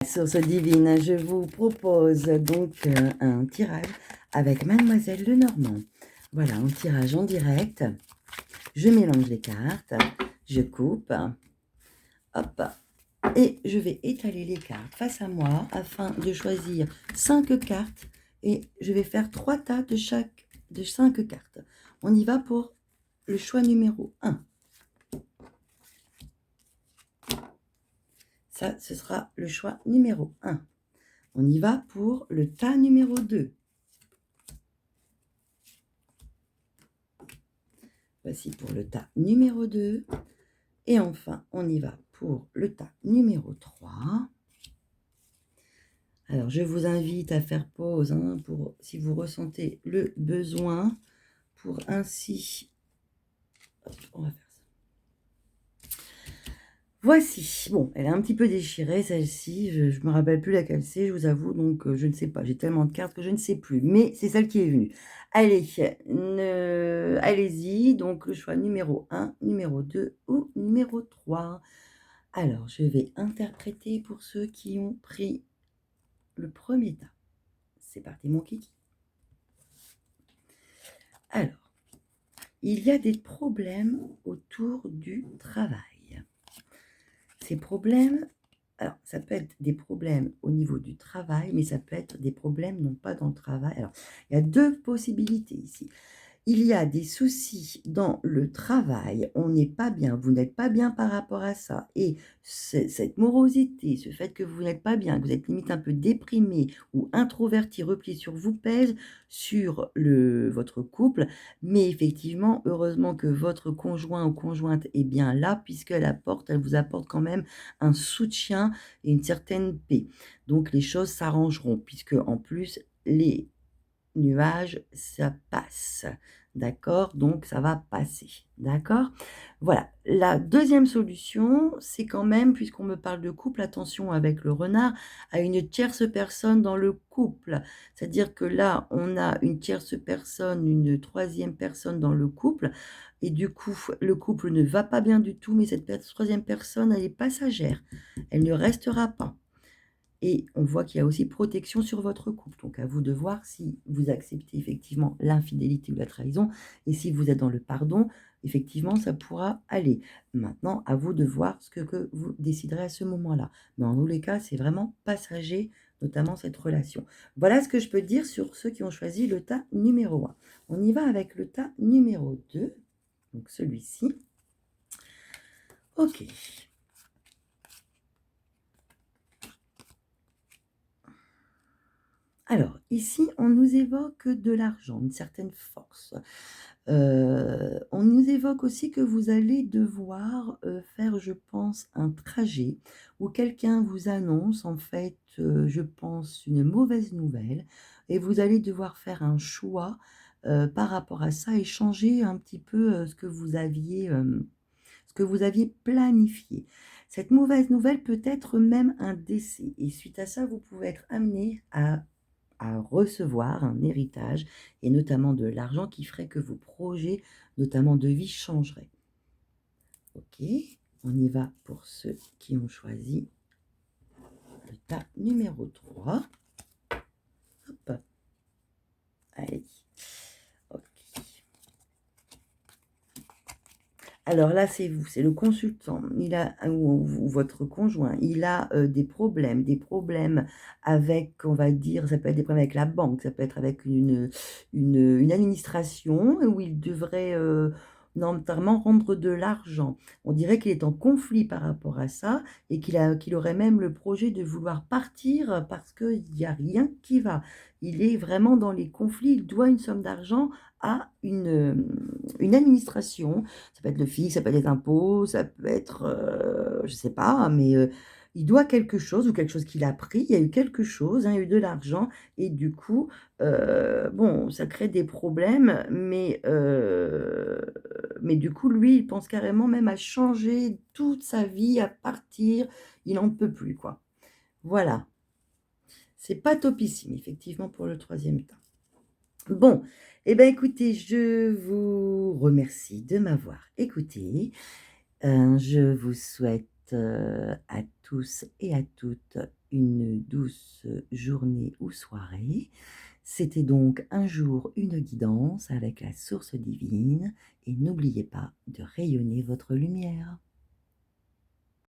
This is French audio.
Source divine, je vous propose donc un tirage avec Mademoiselle Lenormand. Voilà, un tirage en direct. Je mélange les cartes, je coupe, hop, et je vais étaler les cartes face à moi afin de choisir 5 cartes et je vais faire 3 tas de chaque de 5 cartes. On y va pour le choix numéro 1. Ça, ce sera le choix numéro 1. On y va pour le tas numéro 2. Voici pour le tas numéro 2. Et enfin, on y va pour le tas numéro 3. Alors, je vous invite à faire pause pour, si vous ressentez le besoin, pour ainsi... Hop, on va faire ça. Voici. Bon, elle est un petit peu déchirée, celle-ci. Je ne me rappelle plus laquelle c'est, je vous avoue. Donc, je ne sais pas. J'ai tellement de cartes que je ne sais plus. Mais c'est celle qui est venue. Allez, allez-y. Donc, le choix numéro 1, numéro 2 ou numéro 3. Alors, je vais interpréter pour ceux qui ont pris le premier tas. C'est parti, mon kiki. Alors, il y a des problèmes autour du travail. Ces problèmes, alors, ça peut être des problèmes au niveau du travail, mais ça peut être des problèmes non pas dans le travail. Alors, il y a 2 possibilités ici. Il y a des soucis dans le travail, on n'est pas bien, vous n'êtes pas bien par rapport à ça et cette morosité, ce fait que vous n'êtes pas bien, que vous êtes limite un peu déprimé ou introverti, replié sur vous, pèse sur votre couple. Mais effectivement, heureusement que votre conjoint ou conjointe est bien là puisqu'elle vous apporte quand même un soutien et une certaine paix. Donc les choses s'arrangeront puisque en plus les nuages, ça passe. D'accord? Donc, ça va passer. D'accord? Voilà. La deuxième solution, c'est quand même, puisqu'on me parle de couple, attention avec le renard, à une tierce personne dans le couple. C'est-à-dire que là, on a une tierce personne, une troisième personne dans le couple, et du coup, le couple ne va pas bien du tout, mais cette troisième personne, elle est passagère. Elle ne restera pas. Et on voit qu'il y a aussi protection sur votre couple. Donc, à vous de voir si vous acceptez effectivement l'infidélité ou la trahison. Et si vous êtes dans le pardon, effectivement, ça pourra aller. Maintenant, à vous de voir ce que vous déciderez à ce moment-là. Mais en tous les cas, c'est vraiment passager, notamment cette relation. Voilà ce que je peux dire sur ceux qui ont choisi le tas numéro 1. On y va avec le tas numéro 2. Donc, celui-ci. Ok. Alors, ici, on nous évoque de l'argent, une certaine force. On nous évoque aussi que vous allez devoir faire, je pense, un trajet où quelqu'un vous annonce, en fait, je pense, une mauvaise nouvelle et vous allez devoir faire un choix par rapport à ça et changer un petit peu ce que vous aviez planifié. Cette mauvaise nouvelle peut être même un décès et suite à ça, vous pouvez être amené à recevoir un héritage et notamment de l'argent qui ferait que vos projets, notamment de vie, changeraient. Ok, on y va pour ceux qui ont choisi le tas numéro 3. Hop, allez. Ok. Alors là, c'est vous, c'est le consultant, ou votre conjoint, il a des problèmes avec, on va dire, ça peut être des problèmes avec la banque, ça peut être avec une administration où il devrait notamment rendre de l'argent. On dirait qu'il est en conflit par rapport à ça et qu'il aurait même le projet de vouloir partir parce qu'il n'y a rien qui va. Il est vraiment dans les conflits, il doit une somme d'argent à une administration. Ça peut être le fisc, ça peut être les impôts, ça peut être, je ne sais pas, mais il doit quelque chose ou quelque chose qu'il a pris. Il y a eu quelque chose, il y a eu de l'argent et du coup, bon, ça crée des problèmes, mais du coup, lui, il pense carrément même à changer toute sa vie, à partir. Il n'en peut plus, quoi. Voilà. C'est pas topissime, effectivement, pour le troisième tas. Bon, eh bien, écoutez, je vous remercie de m'avoir écouté. Je vous souhaite à tous et à toutes une douce journée ou soirée. C'était donc un jour une guidance avec la source divine et n'oubliez pas de rayonner votre lumière.